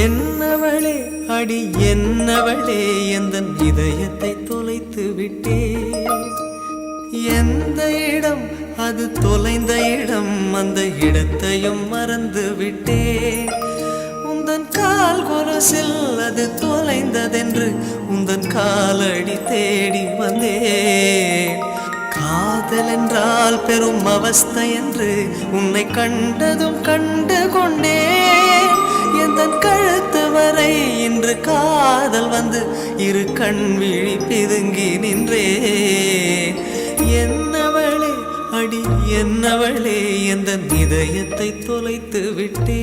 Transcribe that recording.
என்னவளே அடி என்னவளே எந்தன் இதயத்தை தொலைத்து விட்டே. எந்த இடம் அது தொலைந்த இடம், அந்த இடத்தையும் மறந்து விட்டே. உந்தன் கால் கொலுசில் அது தொலைந்ததென்று உந்தன் காலடி தேடி வந்தேன். காதல் என்றால் பெரும் அவஸ்தை என்று உன்னை கண்டதும் கண்டு கொண்டேன். எந்தன் கழுத்து வரை இன்று காதல் வந்து இரு கண் விழி பிதுங்கி நின்றேன். என்னவளே அடி என்னவளே எந்தன் இதயத்தை தொலைத்து விட்டே.